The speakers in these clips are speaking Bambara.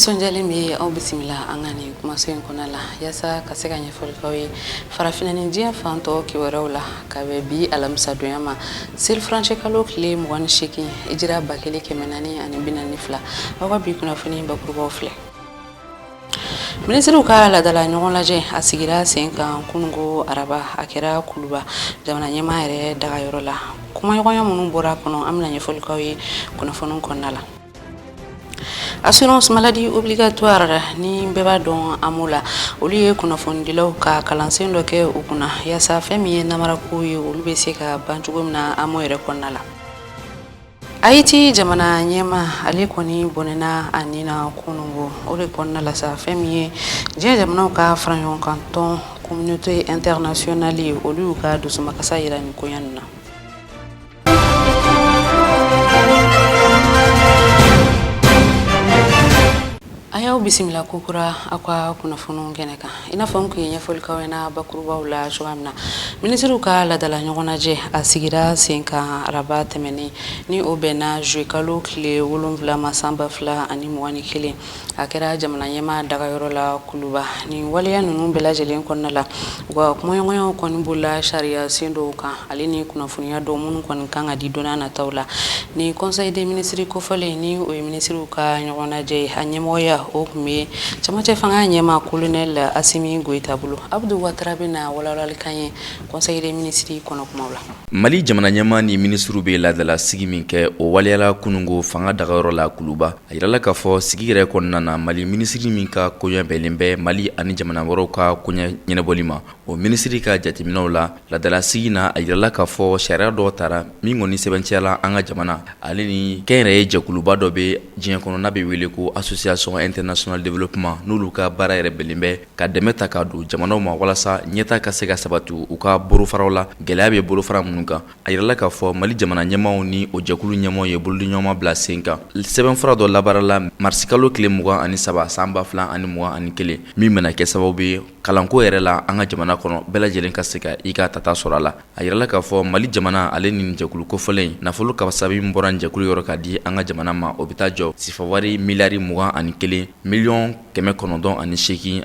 nisɔndiyalen bɛ aw bisimila an ka nin kumaso in kɔnɔ la yaasa ka se ka ɲɛfɔlikaw ye farafinna ni diɲɛ fan tɔw kibaruyaw la ka bɛn bi alamisadonya ma selifarancɛ kalo tile 28 hijira 1442 aw ka bi kunnafoni bakurubaw filɛ. Ministriw ka ladala ɲɔgɔn lajɛ a sigira sen kan kunungo araba a kɛra Kuluba jamana ɲɛmaa yɛrɛ dagayɔrɔ la kumaɲɔgɔnya minnu bɔra kɔnɔ an bɛna ɲɛfɔlikaw ye kunnafoni kɔnɔna la. Assurance maladie obligatoire ni bɛɛ b'a dɔn amu la olu ye kunnafonidilaw ka kalansen dɔ kɛ u kunna yaasa fɛn min ye namarako ye olu bɛ se ka ban cogo min na amu yɛrɛ kɔnɔna la. Haïti jamana ɲɛma ale kɔni bɔnɛna a nina kunungo o de kɔnɔna la sa fɛn min ye diɲɛ jamanaw ka fara ɲɔgɔn kan tɔn communauté internationale ye olu y'u ka dusumakasa yira nin koɲa ninnu na. Ayaw bisimila kokura akwa kunnafoniw kɛnɛ kan i n'a fɔ n kun ye ɲɛfɔlikaw ɲɛna bakurubaw la cogoya min na ministriw ka ladala ɲɔgɔn lajɛ a sigira sen kan araba tɛmɛnen ni o bɛnna juillet kalo tile 7 ma san 2021 a kɛra jamana ɲɛmaa dagayɔrɔ la Kuluba ni waleya ninnu bɛɛ lajɛlen kɔnɔna la u ka kumaɲɔgɔnyaw kɔni bolola sariya sen dɔw kan ale ni kunnafoniya dɔw minnu kɔni kan ka di donna nataw la ni conseil des ministres kofɔlen ni o ye ministriw ka ɲɔgɔn lajɛ a ɲɛmɔgɔya o kun bɛ camancɛ fanga ɲɛma colonel Asimi Goita bolo Abdou Ouattara bɛna walawalali kan ye conseil des ministres kɔnɔ kumaw la. Mali jamana ɲɛma ni ministriw bɛ ladala sigi min kɛ o waliyala kunungo fanga dagayɔrɔ la Kuluba a yirala k'a fɔ sigi yɛrɛ kɔnɔna na Mali ministri min ka koɲɛ bɛnlen bɛ Mali ani jamana wɛrɛw ka koɲɛ ɲɛnabɔli ma o ministri ka jateminɛw la ladala sigi na a yirala k'a fɔ sariya dɔ tara min kɔni sɛbɛncɛla an ka jamana ale ni kɛnyɛrɛye jɛkuluba dɔ bɛ diɲɛ kɔnɔ n'a bɛ wele ko association international développement n'olu ka baara yɛrɛ bɛnlen bɛ ka dɛmɛ ta ka don jamanaw ma walasa ɲɛta ka se ka sabati u ka borofaraw la gɛlɛya bɛ borofara minnu kan a yirala k'a fɔ Mali jamana ɲɛmaw ni o jɛkulu ɲɛmaw ye bolodiɲɔgɔnma bila sen kan sɛbɛnfura dɔ labaarala marisi kalo tile 23 san 2021 min bɛna kɛ sababu ye kalanko yɛrɛ la an ka jamana kɔnɔ bɛɛ lajɛlen ka se ka i ka tata sɔrɔ a la a yirala k'a fɔ Mali jamana ale ni jɛkulu kofɔlen nafolo kasabi min bɔra jɛkulu yɔrɔ ka di an ka jamana ma o bɛ taa jɔ sifawari miliyari 21 miliyɔn 908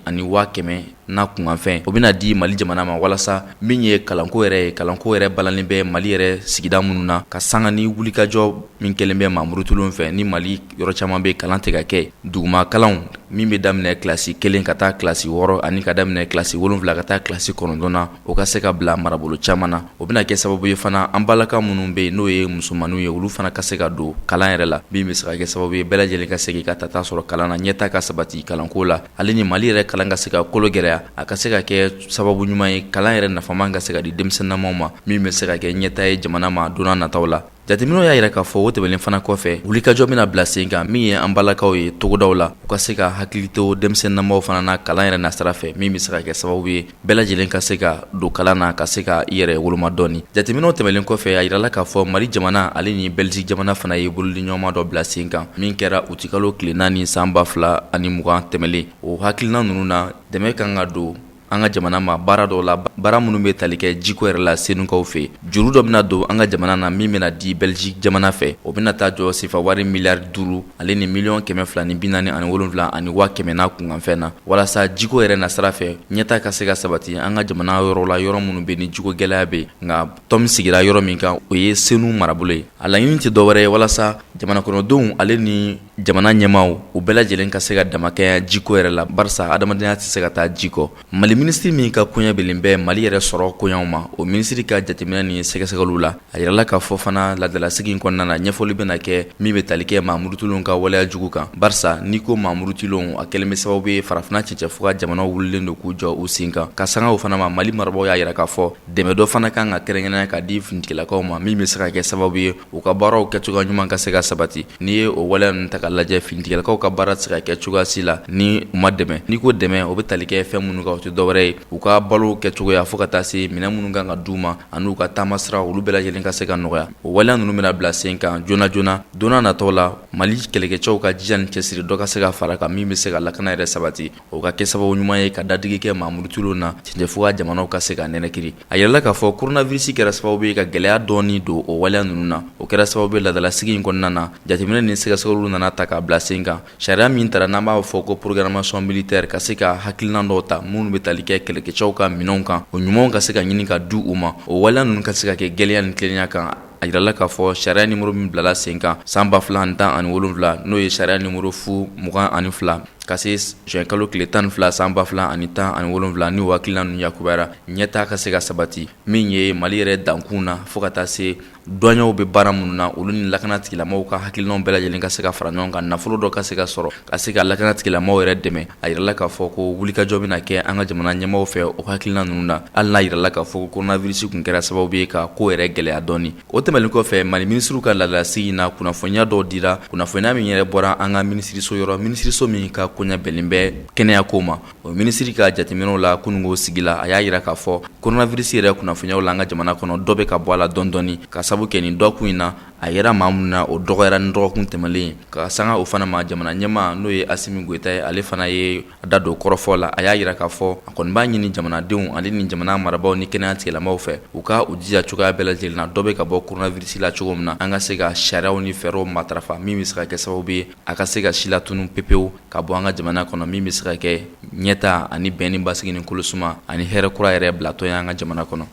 ani 100,000 n'a kunkanfɛn o bɛna di Mali jamana ma walasa min ye kalanko yɛrɛ balalen bɛ Mali yɛrɛ sigida minnu na ka sanga ni wulikajɔ min kɛlen bɛ mamurutulun fɛ ni Mali yɔrɔ caman bɛ kalan tɛ ka kɛ duguma kalanw min bɛ daminɛ kilasi 1 ka taa kilasi 6 ani ka daminɛ kilasi 7 ka taa kilasi 9 na o ka se ka bila marabolo caman na o bɛna kɛ sababu ye fana an balaka minnu bɛ n'o ye musomanninw ye olu fana ka se ka don kalan yɛrɛ la min bɛ se ka kɛ sababu ye bɛɛ lajɛlen ka se k'i ka tata sɔrɔ kalan na ɲɛta ka sabati kalanko la ale ni Mali yɛrɛ kalan ka se ka kolo gɛrɛya a ka se ka kɛ sababu ɲuman ye kalan yɛrɛ nafama ka se ka di denmisɛnninamaw ma min bɛ se ka kɛ ɲɛta ye jamana ma donna nataw la jateminɛw y'a yira k'a fɔ o tɛmɛnen fana kɔfɛ wulikajɔ bɛna bila sen kan min ye an balakaw ye togodaw la u ka se ka hakili to denmisɛnninamaw fana na kalan yɛrɛ nasira fɛ min bɛ se ka kɛ sababu ye bɛɛ lajɛlen ka se ka don kalan na ka se ka i yɛrɛ woloma dɔɔni jateminɛw tɛmɛnen kɔfɛ a yirala k'a fɔ Mali jamana ale ni Belgique jamana fana ye bolodiɲɔgɔnma dɔ bila sen kan min kɛra utikalo tile 4 san 2020 tɛmɛlen o hakilina ninnu na dɛmɛ kan ka don an ka jamana ma baara dɔw la baara minnu bɛ tali kɛ jiko yɛrɛ la senukaw fɛ juru dɔ bɛna don an ka jamana na min bɛna di Belgique jamana fɛ o bɛna taa jɔ sifawari miliyari 5 ale ni miliyɔn 247 ani 100,000 n'a kunkanfɛn na walasa jiko yɛrɛ nasira fɛ ɲɛta ka se ka sabati an ka jamana yɔrɔ la yɔrɔ minnu bɛ ni jiko gɛlɛya bɛ nka tɔn min sigira yɔrɔ min kan o ye senu marabolo ye a laɲini tɛ dɔwɛrɛ ye walasa jamana kɔnɔdenw ale ni jamana ɲɛmaw u bɛɛ lajɛlen ka se ka damakɛya jiko yɛrɛ la barisa adamadenya tɛ se ka taa jiko Mali ministri min ka koɲɛ bɛnlen bɛ Mali yɛrɛ sɔrɔ koɲɛw ma o ministri ka jateminɛ ni sɛgɛsɛgɛliw la a yirala k'a fɔ fana ladalasigi kɔnɔna na ɲɛfɔli bɛna kɛ min bɛ tali kɛ mamurutulun ka waleya jugu kan barisa n'i ko mamurutulun a kɛlen bɛ sababu ye farafinna cɛncɛn ka jamanaw wulilen don k'u jɔ u sen kan ka sanga o fana ma Mali marabagaw y'a yira k'a fɔ dɛmɛ dɔ fana kan ka kɛrɛnkɛrɛnya ka di finitigilakaw ma min bɛ se ka kɛ sababu ye u ka baaraw kɛcogoya ɲuman ka se ka sabati n'i ye o waleya ninnu ta ka lajɛ finitigilakaw ka baara tɛ se ka kɛ cogoya si la ni u ma dɛmɛ n'i ko dɛmɛ o bɛ tali kɛ fɛn minnu kan o tɛ dɔwɛrɛ dɔwɛrɛ ye u ka balo kɛcogoya fo ka taa se minɛn minnu kan ka d'u ma ani u ka taama sira olu bɛɛ lajɛlen ka se ka nɔgɔya. O waleya ninnu bɛna bila sen kan joona joona donna nataw la Mali kɛlɛkɛcɛw ka jija ni cɛsiri dɔ ka se ka fara kan min bɛ se ka lakana yɛrɛ sabati o ka kɛ sababu ɲuman ye ka dadigi kɛ Mahamudu Tulu na cɛncɛn ka jamanaw ka se ka nɛnɛkiri. A yirala k'a fɔ coronavirus kɛra sababu ye ka gɛlɛya dɔɔni don o waleya ninnu na o kɛra sababu ye ladala sigi in kɔnɔna na jateminɛ ni sɛgɛsɛgɛliw nana ta k'a bila sen kan sariya min tara n'an b'a fɔ ko programmation militaire ka se ka hakilina dɔw ta minnu bɛ tali kɛ kɛlɛkɛcɛw ka minɛnw kan o ɲumanw ka se ka ɲini ka du u ma o waleya ninnu ka se ka kɛ gɛlɛya ni tilennenya kan. A yirala k'a fɔ sariya nimero min bilala sen kan san 2017 n'o ye sariya nimero fu 22 ka se juin kalo tile 12 san 2017 ni hakilina ninnu yakubara ɲɛtaa ka se ka sabati min ye Mali yɛrɛ dankun na fo ka taa se dɔnyaw bɛ baara minnu na olu ni lakana tigilamɔgɔw ka hakilinaw bɛɛ lajɛlen ka se ka fara ɲɔgɔn kan nafolo dɔ ka se ka sɔrɔ ka se ka lakana tigilamɔgɔw yɛrɛ dɛmɛ. A yirala k'a fɔ ko wulikajɔ bɛna kɛ an ka jamana ɲɛmaaw fɛ o hakilina ninnu na hali n'a yirala k'a fɔ ko coronavirus kun kɛra sababu ye ka ko yɛrɛ gɛlɛya dɔɔni. O tɛmɛnen kɔfɛ Mali minisiriw ka ladalasigin na kunnafoniya dɔw dira kunnafoniya min yɛrɛ bɔra an ka minisiriso yɔrɔ minisiriso min ka koɲɛ bɛnlen bɛ kɛnɛyako ma o minisiri ka jateminɛw la kunungo sigi la a y'a yira k'a fɔ coronavirus yɛrɛ kunnafoniyaw la an ka jamana kɔnɔ dɔ bɛ ka bɔ a la dɔɔni dɔɔni ka sabu kɛ nin dɔkun in na a yɛrɛ maa minnu na o dɔgɔyara ni dɔgɔkun tɛmɛlen ka sanga o fana ma jamana ɲɛmaa n'o ye Asimi Goyita ye ale fana ye da don kɔrɔfɔ la a y'a yira k'a fɔ a kɔni b'a ɲini jamanadenw ani ni jamana marabaaw ni kɛnɛya tigilamɔgɔw fɛ u ka u jija cogoya bɛɛ lajɛlen na dɔ bɛ ka bɔ coronavirus la cogo min na an ka se ka sariyaw ni fɛɛrɛw matarafa min bɛ se ka kɛ sababu ye a ka se ka si latunu pepewu ka bɔ an ka jamana kɔnɔ min bɛ se ka kɛ ɲɛta ani bɛn ni basigi ni kolosuma ani hɛrɛ kura yɛrɛ bilatɔ ye an ka jamana kɔnɔ.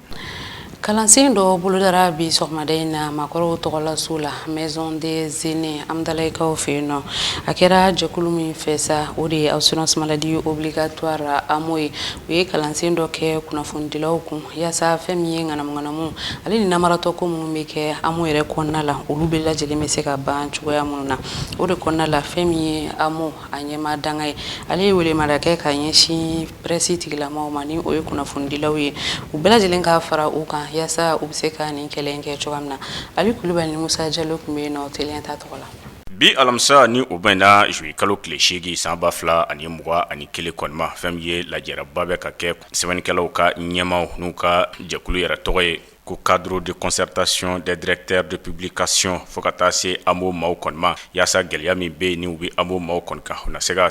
Kalansen dɔ bolodara bi sɔgɔmada in na maakɔrɔw tɔgɔla su la Maison des Aînés Amdalaikaw fɛ yen nɔ a kɛra jɛkulu min fɛ sa o de ye assurance maladie obligatoire AMO ye u ye kalansen dɔ kɛ kunnafonidilaw kun yaasa fɛn min ye ŋanamu ale ni namaratɔ ko minnu bɛ kɛ AMO yɛrɛ kɔnɔna la olu bɛɛ lajɛlen bɛ se ka ban cogoya minnu na o de kɔnɔna la fɛn min ye AMO a ɲɛmaa danga ye ale ye welemada kɛ ka ɲɛsin presse tigilamɔgɔw ma ni o ye kunnafonidilaw ye u bɛɛ lajɛlen ka fara u kan yasa u bɛ se ka nin kɛlɛ in kɛ cogoya min na Ali Kulubali ni Musa Jalo tun bɛ yen nɔ teliya ta tɔgɔ la. Bi alamisa ni o bɛnna juillet kalo tile 8 san 2021 kɔnɔ ma fɛn min ye lajɛraba bɛ ka kɛ sɛbɛnnikɛlaw ka ɲɛmaaw n'u ka jɛkulu yɛrɛ tɔgɔ ye ko cadre de concertation des directeurs de publication fo ka taa se AMO maaw kɔni ma yaasa gɛlɛya min bɛ yen ni u bɛ AMO maaw kɔni kan u na se ka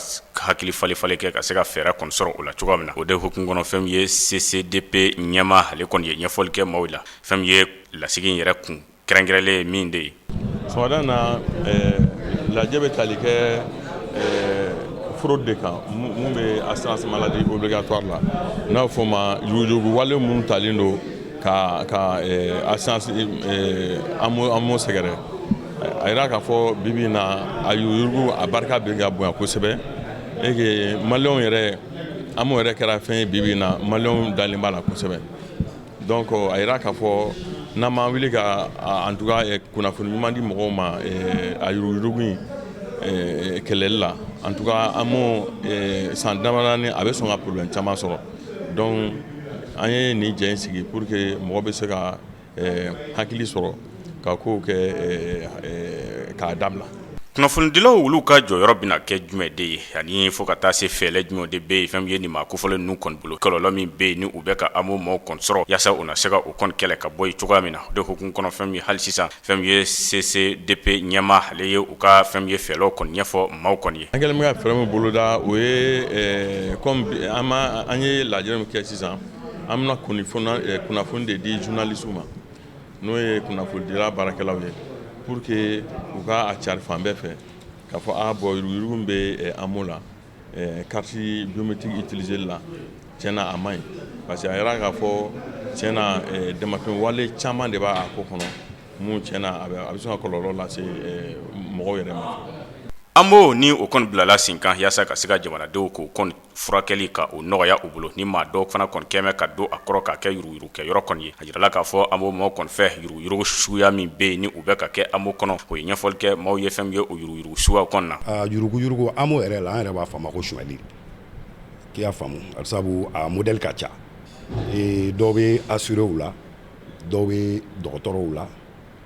hakili falen kɛ ka se ka fɛɛrɛ kɔni sɔrɔ o la cogoya min na o de hukumu kɔnɔ fɛn min ye CCDP ɲɛmaa ale kɔni ye ɲɛfɔli kɛ maaw la fɛn min ye lasigi in yɛrɛ kun kɛrɛnkɛrɛnlen ye min de ye. Sɔgɔmada na lajɛ bɛ tali kɛ fraude de kan mun bɛ assurance maladie obligatoire la n'a fɔ ma yugujugu wale minnu talen don ka assurance AMO sɛgɛrɛ a yira k'a fɔ bibi na a yugujugu a barika bɛ ka bonya kosɛbɛ et que maliyɛnw yɛrɛ AMO yɛrɛ kɛra fɛn ye bibi na maliyɛnw dalen b'a la kosɛbɛ donc a yira k'a fɔ n'an m'an wuli ka en tout cas kunnafoni ɲuman di mɔgɔw ma a yugujugu in kɛlɛli la en tout cas AMO san damadɔni a bɛ sɔn ka problème caman sɔrɔ donc an ye nin jɛ in sigi pour que mɔgɔ bɛ se ka hakili sɔrɔ ka kow kɛ k'a dabila. Kunnafonidilaw olu ka jɔyɔrɔ bɛna kɛ jumɛn de ye ani fo ka taa se fɛɛrɛ jumɛn de bɛ yen fɛn min ye nin maa kofɔlen ninnu kɔni bolo kɔlɔlɔ min bɛ yen ni u bɛ ka AMO maaw kɔni sɔrɔ yaasa u na se ka o kɔni kɛlɛ ka bɔ yen cogoya min na o de hukumu kɔnɔ fɛn min ye hali sisan fɛn min ye CCDP ɲɛmaa ale ye u ka fɛn min ye fɛɛrɛw kɔni ɲɛfɔ maaw kɔni ye. An kɛlen bɛ ka fɛɛrɛ min boloda o ye comme an ye lajɛ min kɛ sisan an bɛna kunnafoni de di journaliste ma n'o ye kunnafonidila baarakɛlaw ye pour que u ka a cari fan bɛɛ fɛ k'a fɔ bon yurugu bɛ AMO la carte biométrique utiliser la tiɲɛna a man ɲi parce que a yira k'a fɔ tiɲɛna damatɛmɛ wale caman de b'a ko kɔnɔ mun tiɲɛna a bɛ se ka kɔlɔlɔ lase mɔgɔw yɛrɛ ma. AMO ni o kɔni bilala sen kan yaasa ka se ka jamanadenw k'o kɔni furakɛli ka o nɔgɔya u bolo ni maa dɔw fana kɔni kɛmɛ ka don a kɔrɔ k'a kɛ yuruguyurugu kɛ yɔrɔ kɔni ye a jirala k'a fɔ AMO maaw kɔni fɛ yuruguyurugu suguya min bɛ yen ni u bɛ ka kɛ AMO kɔnɔ o ye ɲɛfɔli kɛ maaw ye fɛn min ye o yuruguyurugu suguyaw kɔnɔ na. Yuruguyurugu AMO yɛrɛ la an yɛrɛ b'a fɔ a ma ko suɲɛli k'i y'a faamu sabu a modèle ka ca dɔw bɛ assuréw la dɔw bɛ dɔgɔtɔrɔw la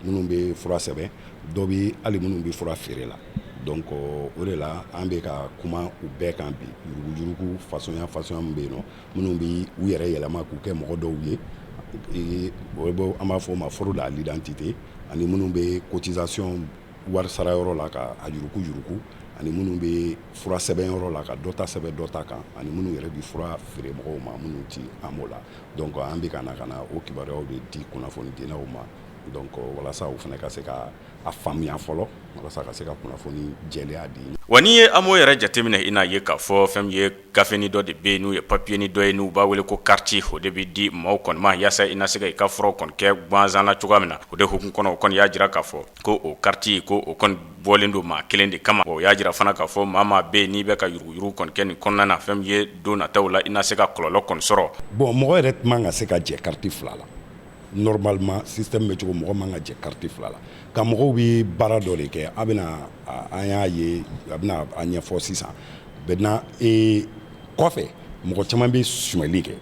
minnu bɛ fura sɛbɛn dɔw bɛ hali minnu bɛ fura feere la donc o de la an bɛ ka kuma u bɛɛ kan bi yurugu façon min bɛ yen nɔ minnu bɛ u yɛrɛ yɛlɛma k'u kɛ mɔgɔ dɔw ye an b'a fɔ o ma fraude à l'identité ani minnu bɛ cotisation wari sara yɔrɔ la ka a yurugu ani minnu bɛ fura sɛbɛn yɔrɔ la ka dɔ ta sɛbɛn dɔ ta kan ani minnu yɛrɛ bɛ fura feere mɔgɔw ma minnu ti an b'o la donc an bɛ ka na o kibaruyaw de di kunnafoni dilaw ma donc walasa u fana ka se ka a faamuya fɔlɔ walasa ka se ka kunnafoni jɛlenya di. Wa n'i ye AMO yɛrɛ jateminɛ i n'a ye k'a fɔ fɛn min ye gafeni dɔ de bɛ yen n'u ye papier ni dɔ ye n'u b'a wele ko carte o de bɛ di maaw kɔni ma yaasa i na se ka i ka furaw kɔni kɛ gansan na cogoya min na o de hukumu kɔnɔ o kɔni y'a jira k'a fɔ ko o carte ko o kɔni bɔlen don maa kelen de kama o y'a jira fana k'a fɔ maa bɛ yen n'i bɛ ka yuruguyurugu kɔni kɛ nin kɔnɔna na fɛn min ye don nataw la i na se ka kɔlɔlɔ kɔni sɔrɔ. Bon mɔgɔ yɛrɛ man ka se ka jɛ carte fila la normalement système bɛ cogo mɔgɔ man ka jɛ carte fila la ka mɔgɔw bɛ baara dɔ de kɛ a bɛna an y'a ye a bɛna a ɲɛfɔ sisan maintenant kɔfɛ mɔgɔ caman bɛ suɲɛli kɛ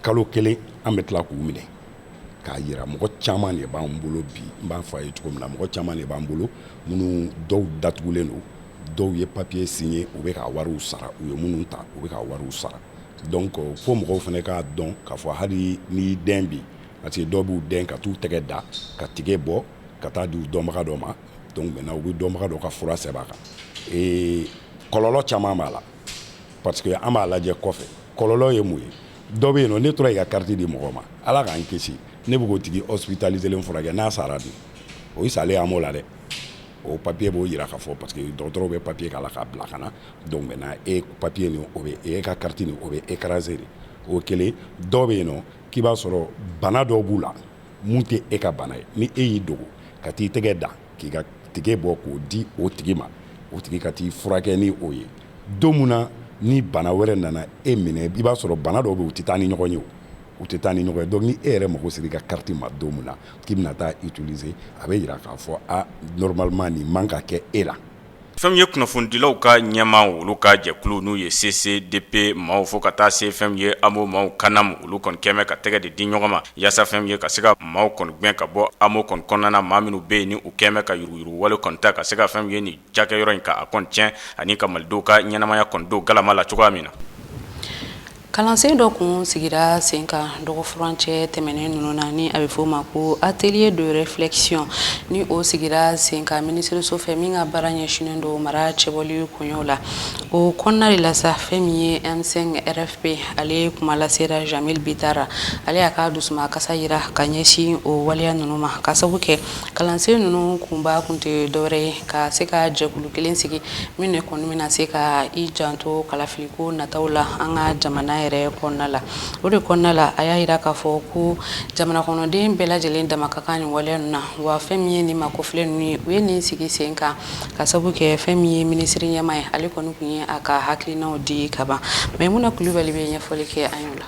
kalo kelen an bɛ tila k'u minɛ k'a yira mɔgɔ caman de b'an bolo bi n b'a fɔ a ye cogo min na mɔgɔ caman de b'an bolo minnu dɔw datugulen don dɔw ye papier signé u bɛ ka wariw sara u ye minnu ta u bɛ ka wariw sara donc fo mɔgɔw fana k'a dɔn k'a fɔ hali ni den bi parce que dɔw b'u den ka t'u tɛgɛ da ka tigɛ bɔ ka taa di dɔnbaga dɔ ma donc maintenant u bɛ dɔnbaga dɔ ka fura sɛbɛn a kan kɔlɔlɔ caman b'a la parce que an b'a lajɛ kɔfɛ kɔlɔlɔ ye mun ye dɔ bɛ yen nɔ ne tora i ka carte di mɔgɔ ma ala k'an kisi ne bɛ k'o tigi hospitalisé len furakɛ n'a sara dun o salen an m'o la dɛ o papier b'o yira k'a fɔ parce que dɔgɔtɔrɔw bɛ papier k'a la k'a bila ka na donc maintenant papier nin o bɛ e ka carte nin o bɛ écrasé de o kelen dɔ bɛ yen nɔ k'i b'a sɔrɔ bana dɔw b'u la mun tɛ e ka bana ye ni e y'i dogo ka t'i tɛgɛ da k'i ka tigɛ bɔ k'o di o tigi ma o tigi ka t'i furakɛ ni o ye don mun na ni bana wɛrɛ nana e minɛ i b'a sɔrɔ bana dɔw bɛ u tɛ taa ni ɲɔgɔn ye u tɛ taa ni ɲɔgɔn ye donc ni e yɛrɛ mago sera i ka carte ma don mun na k'i bɛna taa utiliser a bɛ yira k'a fɔ normalement nin man ka kɛ e la. Fɛn ye kunnafonidilaw ka ɲɛmaa olu ka jɛkulu n'u ye CCDP maaw fo ka taa se fɛn ye AMO maaw kanam olu kɔni kɛmɛ ka tɛgɛ de di ɲɔgɔn ma yaasa fɛn ye ka se ka maaw kɔni gɛn ka bɔ AMO kɔni kɔnɔna maa minnu bɛ yen ni u kɛmɛ ka yuruguyurugu wale kɔni ta ka se ka fɛn ye nin jakɛyɔrɔ in ka a kɔni tiɲɛ ani ka malidenw ka ɲɛnamaya kɔni don galama la cogoya min na. Kalansen dɔ kun sigira sen kan dɔgɔfurancɛ tɛmɛnen ninnu na ni a bɛ fɔ o ma ko atelier de réflexion ni o sigira sen kan minisiriso fɛ min ka baara ɲɛsinnen don mara cɛbɔli koɲɛw la o kɔnɔna de la sa fɛn min ye M5 RFP ale kuma lasera Jamil Bitara ale y'a ka dusuma kasa yira ka ɲɛsin o waleya ninnu ma ka sabu kɛ kalansen ninnu kunba kun tɛ dɔwɛrɛ ye ka se ka jɛkulu kelen sigi min de kɔni bɛna se ka i janto kalafiliko nataw la an ka jamana yɛrɛ kɔnɔna la o de kɔnɔna la a y'a yira k'a fɔ ko jamana kɔnɔden bɛɛ lajɛlen dama ka kan nin waleya ninnu na wa fɛn min ye nin makofilen ninnu ye u ye nin sigi sen kan ka sabu kɛ fɛn min ye minisiri ɲɛma ye ale kɔni kun ye a ka hakilinaw di ka ban Maimuna Kulibali bɛ ɲɛfɔli kɛ an y'o la.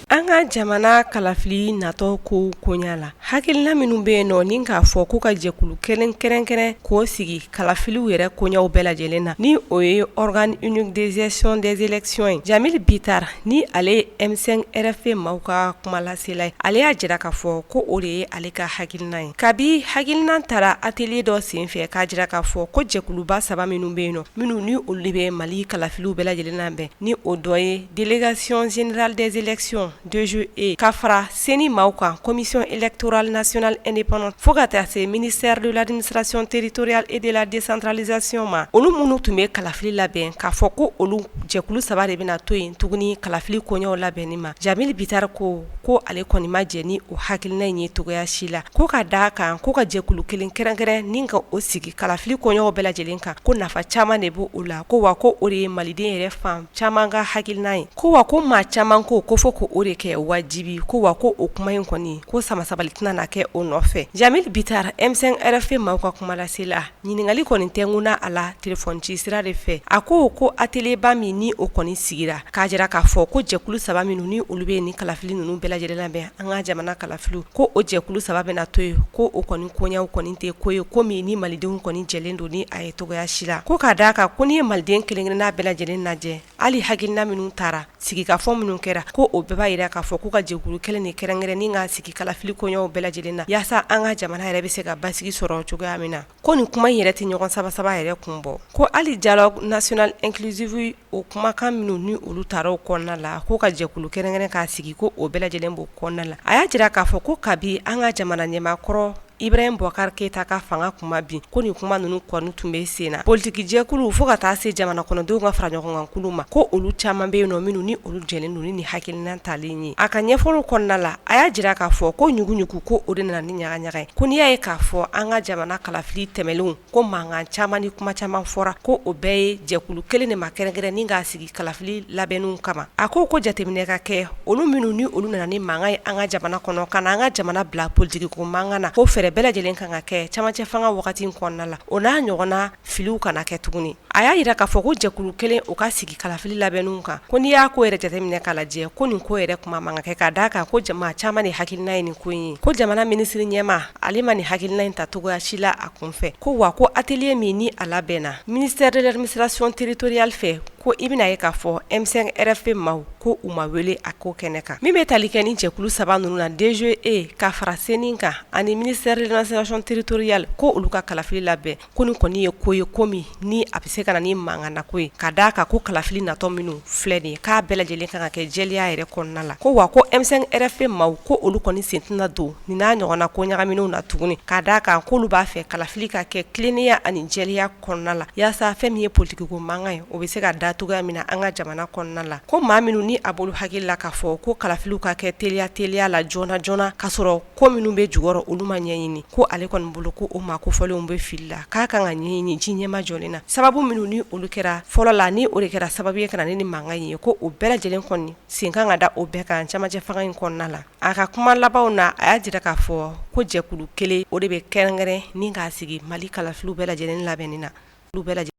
An ka jamana kalafili natɔ ko koɲa la hakilina minnu bɛ yen nɔ ni k'a fɔ k'u ka jɛkulu kɛrɛnkɛrɛn k'o sigi kalafiliw yɛrɛ koɲaw bɛɛ lajɛlen na ni o ye organe unique de gestion des élections ye Jamil Bitar ni ale ye M5 RFP maaw ka kumalasela ye ale y'a jira k'a fɔ ko o de ye ale ka hakilina ye kabi hakilina taara atelier dɔ senfɛ k'a jira k'a fɔ ko jɛkuluba 3 minnu bɛ yen nɔ minnu ni olu bɛ Mali kalafiliw bɛɛ lajɛlen na bɛn ni o dɔ ye délégation générale des élections DGE ka fara seni maaw kan commission électorale nationale indépendante fo ka taa se ministère de l'administration territoriale et de la décentralisation ma olu minnu tun bɛ kalafili labɛn k'a fɔ ko olu jɛkulu 3 de bɛna to yen tuguni kalafili koɲɛw labɛnni ma Jamil Bitar ko ale kɔni ma jɛ ni o hakilina in ye togoya si la ko ka daa kan ko ka jɛkulu kelen kɛrɛnkɛrɛn ni ka o sigi kalafili koɲɛw bɛɛ lajɛlen kan ko nafa caman de b'o la ko wa ko o de ye maliden yɛrɛ fan caman ka hakilina ye ko wa ko maa caman ko fɔ ko o de kɛ wajibi ko wa ko o kuma in kɔni ko samasabali tɛna na kɛ o nɔfɛ Jamil Bitar M5 RFP maaw ka kumalasela ɲiningali kɔni tɛnguna a la telefɔni ci sira de fɛ a ko atelier ba min ni o kɔni sigira k'a jira k'a fɔ ko jɛkulu 3 minnu ni olu bɛ ni kalafili ninnu bɛɛ lajɛlen labɛn an ka jamana kalafiliw ko o jɛkulu 3 bɛna to yen ko o kɔni koɲɛw kɔni tɛ ko ye ko min ni malidenw kɔni jɛlen don ni a ye togoya si la ko k'a d'a kan ko ni ye maliden kelen-kelenna bɛɛ lajɛlen lajɛ hali hakilina minnu taara sigikafɔ minnu kɛra ko o bɛɛ b'a yira faamuya k'a fɔ k'u ka jɛkulu kelen ni kɛrɛnkɛrɛnnen ka sigi kalafili koɲɛw bɛɛ lajɛlen na yaasa an ka jamana yɛrɛ bɛ se ka basigi sɔrɔ cogoya min na ko nin kuma in yɛrɛ tɛ ɲɔgɔn saba yɛrɛ kun bɔ ko hali dialogue national inclusive o kumakan minnu ni olu taara o kɔnɔna la k'u ka jɛkulu kɛrɛnkɛrɛn k'a sigi ko o bɛɛ lajɛlen b'o kɔnɔna la a y'a jira k'a fɔ ko kabi an ka jamana ɲɛmaakɔrɔ Ibrahim Boubacar Keita ka fanga kuma bin ko ni kuma ninnu kɔni tun bɛ sen na politiki jɛkulu fo ka taa se jamana kɔnɔdenw ka fara ɲɔgɔn kan kulu ma ko olu caman bɛ yen nɔ minnu ni olu jɛlen don ni hakilina talen ye a ka ɲɛfɔliw kɔnɔna la a y'a jira k'a fɔ ko ɲuguɲugu ko o de nana ni ɲagaɲaga ye ko n'i y'a ye k'a fɔ an ka jamana kalafili tɛmɛlenw ko mankan caman ni kuma caman fɔra ko o bɛɛ ye jɛkulu kelen de ma kɛrɛnkɛrɛn ni k'a sigi kalafili labɛnniw kama a ko jateminɛ ka kɛ olu minnu ni olu nana ni mankan ye an ka jamana kɔnɔ ka na an ka jamana bila politiki ko mankan na ko fɛrɛ bɛɛ lajɛlen kan ka kɛ camancɛ fanga wagati kɔnɔna la o n'a ɲɔgɔnna filiw kana kɛ tuguni a y'a jira k'a fɔ ko jɛkulu kelen o ka sigi kalafili labɛnniw kan ko n'i y'a ko yɛrɛ jateminɛ k'a lajɛ ko nin ko yɛrɛ kuma man ka kɛ k'a d'a kan ko jama caman ni hakilina ye nin ko in ye ko jamana minisiri ɲɛma ale ma nin hakilina in ta cogoya si la a kunfɛ ko wa ko atelier min ni a labɛnna ministère de l'administration territoriale fɛ ko i bɛna ye k'a fɔ M5 RFP maaw ko u ma wele a ko kɛnɛ kan min bɛ tali kɛ ni jɛkulu saba ninnu na DGE ka fara CENI kan ani ministère de l'administration territoriale ko olu ka kalafili labɛn ko ni kɔni ye ko ye ko min ni a bɛ se ka na ni mankan ko ye ka d'a kan ko kalafili natɔ minnu filɛ nin ye k'a bɛɛ lajɛlen kan ka kɛ jɛlenya yɛrɛ kɔnɔna la ko wa ko M5 RFP maaw ko olu kɔni sen tɛna don nin n'a ɲɔgɔnna ko ɲagaminɛw na tuguni ka d'a kan k'olu b'a fɛ kalafili ka kɛ tilennenya ani jɛlenya kɔnɔna la yaasa fɛn min ye politiki ko mankan ye o bɛ se ka da togoya min na an ka jamana kɔnɔna la ko maa minnu ni a bolo hakili la k'a fɔ ko kalafiliw ka kɛ teliya la joona k'a sɔrɔ ko minnu bɛ jukɔrɔ olu ma ɲɛɲini ko ale kɔni bolo ko o maa kofɔlenw bɛ fili la k'a kan ka ɲɛɲini ji ɲɛma jɔlen na sababu minnu ni olu kɛra fɔlɔ la ni o de kɛra sababu ye ka na ni mankan ye ko o bɛɛ lajɛlen kɔni sen kan ka da o bɛɛ kan camancɛ fanga in kɔnɔna la a ka kuma labanw na a y'a jira k'a fɔ ko jɛkulu kelen o de bɛ kɛrɛnkɛrɛn ni k'a sigi Mali kalafiliw bɛɛ lajɛlen labɛnni na olu bɛɛ lajɛlen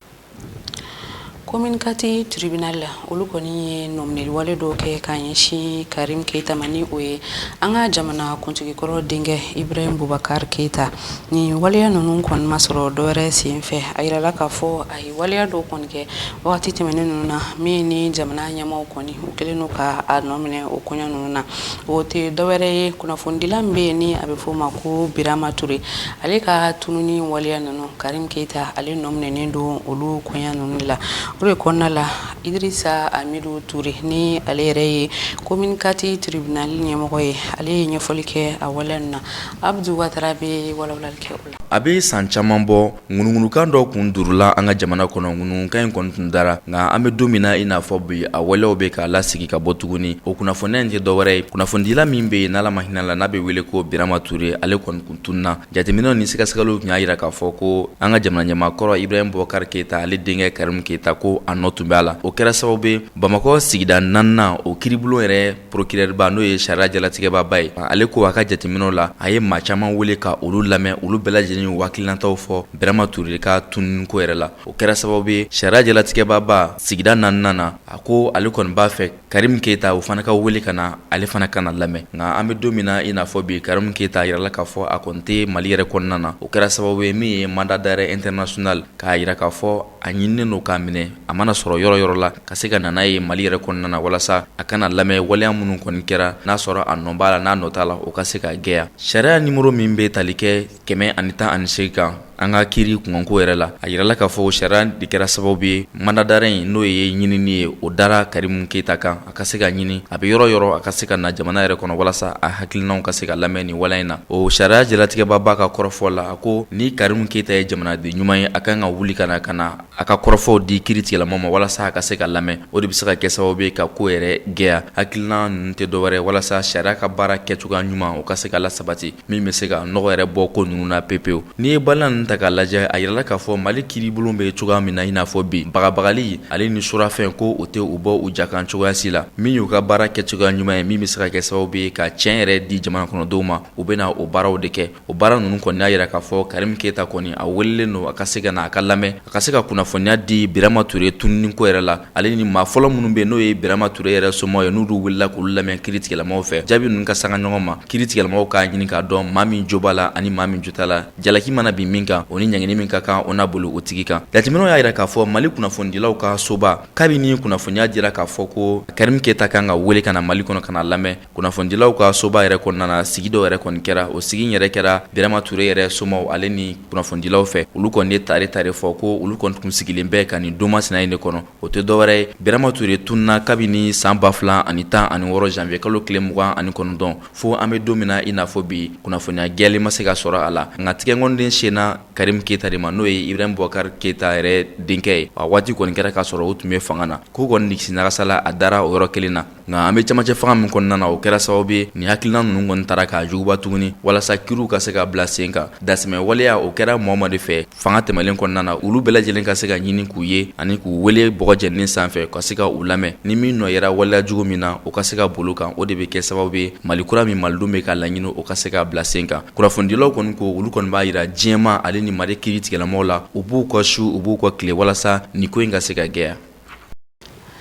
commune kati tribunal la olu kɔni ye nomineli wale dɔ kɛ k'a ɲɛsin Karim Keita ma ni o ye an ka jamana kuntigi kɔrɔ denkɛ Ibrahim Boubacar Keita ni waleya ninnu kɔni ma sɔrɔ dɔwɛrɛ sen fɛ a yirala k'a fɔ a ye waleya dɔw kɔni kɛ wagati tɛmɛnen ninnu na min ni jamana ɲɛmaw kɔni u kɛlen don ka a nɔ minɛ o kɔɲɔ ninnu na o tɛ dɔwɛrɛ ye kunnafonidila min bɛ yen ni a bɛ fɔ o ma ko Birama Ture ale ka tununi waleya ninnu Karim Keita ale nɔ minɛnen don olu kɔɲɔ ninnu la o de kɔnɔna la Idrissa Amidou Touré ni ale yɛrɛ ye commune kati tribunal ɲɛmɔgɔ ye ale ye ɲɛfɔli kɛ a waleya ninnu na Abdou Ouattara bɛ walawalali kɛ o la a bɛ san caman bɔ ŋunuŋunukan dɔ kun durula an ka jamana kɔnɔ ŋunuŋunukan in kɔni tun dara nka an bɛ don min na i n'a fɔ bi a waleyaw bɛ k'a lasigi ka bɔ tuguni o kunnafoniya in tɛ dɔwɛrɛ ye kunnafonidila min bɛ yen n'ala ma hinɛ la n'a bɛ wele ko Birama Ture ale kɔni kun tununa jateminɛw ni sɛgɛsɛgɛliw tun y'a jira k'a fɔ ko an ka jamana ɲɛmaakɔrɔ Ibrahim Boubacar Keita ale denkɛ Karim Keita ko a nɔ tun bɛ a la o kɛra sababu ye Bamakɔ sigida 4nan o kiribulon yɛrɛ procureur-ba n'o ye sariya jalatigɛbaba ye ale ko a ka jateminɛw la a ye maa caman wele ka olu lamɛn olu bɛɛ lajɛlen y'u hakilinataw fɔ Birama Ture ka tununiko yɛrɛ la o kɛra sababu ye sariya jalatigɛbaba sigida 4nan na a ko ale kɔni b'a fɛ Karim Keita o fana ka wele ka na ale fana ka na lamɛn nka an bɛ don min na i n'a fɔ bi Karim Keita yirala k'a fɔ a kɔni tɛ Mali yɛrɛ kɔnɔna na o kɛra sababu ye min ye mandat d'arrêt international k'a jira k'a fɔ a ɲininen don k'a minɛ a mana sɔrɔ yɔrɔ yɔrɔ la ka se ka nana ye Mali yɛrɛ kɔnɔna na walasa a kana lamɛn waleya minnu kɔni kɛra n'a sɔrɔ a nɔ b'a la n'a nɔ t'a la o ka se ka gɛya sariya nimero min bɛ tali kɛ 118 kan an ka kiri kunkanko yɛrɛ la a yirala k'a fɔ sariya de kɛra sababu ye mandat d'arrêt in n'o ye ɲinini ye o dara Karim Keita kan a ka se ka ɲini a bɛ yɔrɔ yɔrɔ a ka se ka na jamana yɛrɛ kɔnɔ walasa a hakilinaw ka se ka lamɛn nin waleya in na o sariya jalatigɛbaba ka kɔrɔfɔ la a ko ni Karim Keita ye jamanaden ɲuman ye a kan ka wuli ka na a ka kɔrɔfɔw di kiiritigɛlamaw ma walasa a ka se ka lamɛn o de bɛ se ka kɛ sababu ye ka ko yɛrɛ gɛya hakilina ninnu tɛ dɔwɛrɛ walasa sariya ka baara kɛcogoya ɲuman o ka se ka lasabati min bɛ se ka nɔgɔ yɛrɛ bɔ ko ninnu na pepewu n'i ye bala ninnu ta k'a lajɛ a yirala k'a fɔ Mali kiiribulon bɛ cogoya min na i n'a fɔ bi bagabagali ale ni surafɛn ko o tɛ u bɔ u jakan cogoya si la min y'u ka baara kɛcogoya ɲuman ye min bɛ se ka kɛ sababu ye ka tiɲɛ yɛrɛ di jamana kɔnɔdenw ma u bɛ na o baaraw de kɛ o baara ninnu kɔni y'a jira k'a fɔ Karim Keita kɔni a welelen don a ka se ka na a ka lamɛn a ka se ka kunnafoniya di Birama Ture tununinko yɛrɛ la ale ni maa fɔlɔ minnu bɛ n'o ye Birama Ture yɛrɛ somɔgɔw ye n'olu wulila k'olu lamɛn kiiritigɛlamaw fɛ jaabi ninnu ka sanga ɲɔgɔn ma kiiritigɛlamaw k'a ɲini k'a dɔn maa min jo b'a la ani maa min jo t'a la jalaki mana bin min kan kan o ni ɲangini min ka kan o n'a bolo o tigi kan. Jateminɛw y'a yira k'a fɔ Mali kunnafonidilaw ka soba kabini kunnafoniya dira k'a fɔ ko Karim Keita kan ka wele ka na Mali kɔnɔ ka na lamɛn. Kunnafonidilaw ka soba yɛrɛ kɔnɔna na sigi dɔw yɛrɛ kɔni kɛra. O sigi yɛrɛ kɛra Birama Ture yɛrɛ somaw ale ni kunnafonidilaw fɛ. Olu kɔni ye tare fɔ ko olu kɔni tun sigilen bɛ ka nin don masina in de kɔnɔ. O tɛ dɔwɛrɛ ye Birama Ture tunna kabini san 2016 janvier kalo tile 29 fo an bɛ don min na i n'a fɔ bi kunnafoniya gɛlɛn ma se ka sɔrɔ a la. Nka tigɛnkɔniden senna Karim Keita de ma n'o ye Ibrahim Boubacar Keita yɛrɛ denkɛ ye. A waati kɔni kɛra k'a sɔrɔ o tun bɛ fanga na. Ko kɔni nigisi nagasala a dara o yɔrɔ kelen na. Nka an bɛ camancɛ fanga min kɔnɔna na o kɛra sababu ye nin hakilina ninnu kɔni taara k'a juguba tuguni walasa kiiriw ka se ka bila sen kan. Dasimɛ waleya o kɛra mɔgɔ de fɛ fanga tɛmɛlen kɔnɔna na olu bɛɛ lajɛlen ka se ka ɲini k'u ye ani k'u wele bɔgɔ jɛninin sanfɛ ka se ka u lamɛn. Ni min nɔ yɛra waleya jugu min na o ka se ka bolo kan o de bɛ kɛ sababu ye Mali kura min malidenw bɛ ka laɲini o ka se ka bila sen kan. Kunnafonidilaw kɔni ko olu kɔni b'a yira diɲɛma ale ni Mali kiiri tigɛlamɔgɔw la u b'u kɔ su u b'u kɔ tile walasa nin ko in ka se ka gɛlɛya.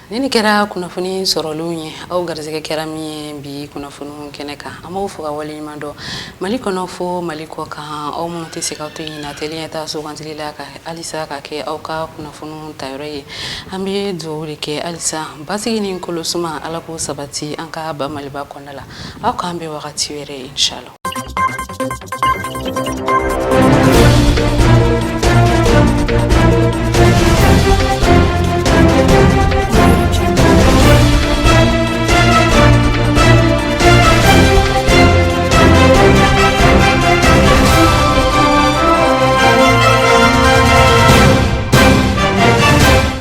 Ni kɛra kunnafoni sɔrɔlenw ye aw garisɛgɛ kɛra min ye bi kunnafoni kɛnɛ kan an b'aw fo ka waleɲuman dɔn Mali kɔnɔ fo Mali kɔ kan aw minnu tɛ se k'aw to ɲinɛ teliya ta sugantili la ka halisa ka kɛ aw ka kunnafoni tayɔrɔ ye an bɛ dugawu de kɛ halisa basigi ni kolosuma Ala k'o sabati an ka ba Maliba kɔnɔna la aw k'an bɛ wagati wɛrɛ inshallah.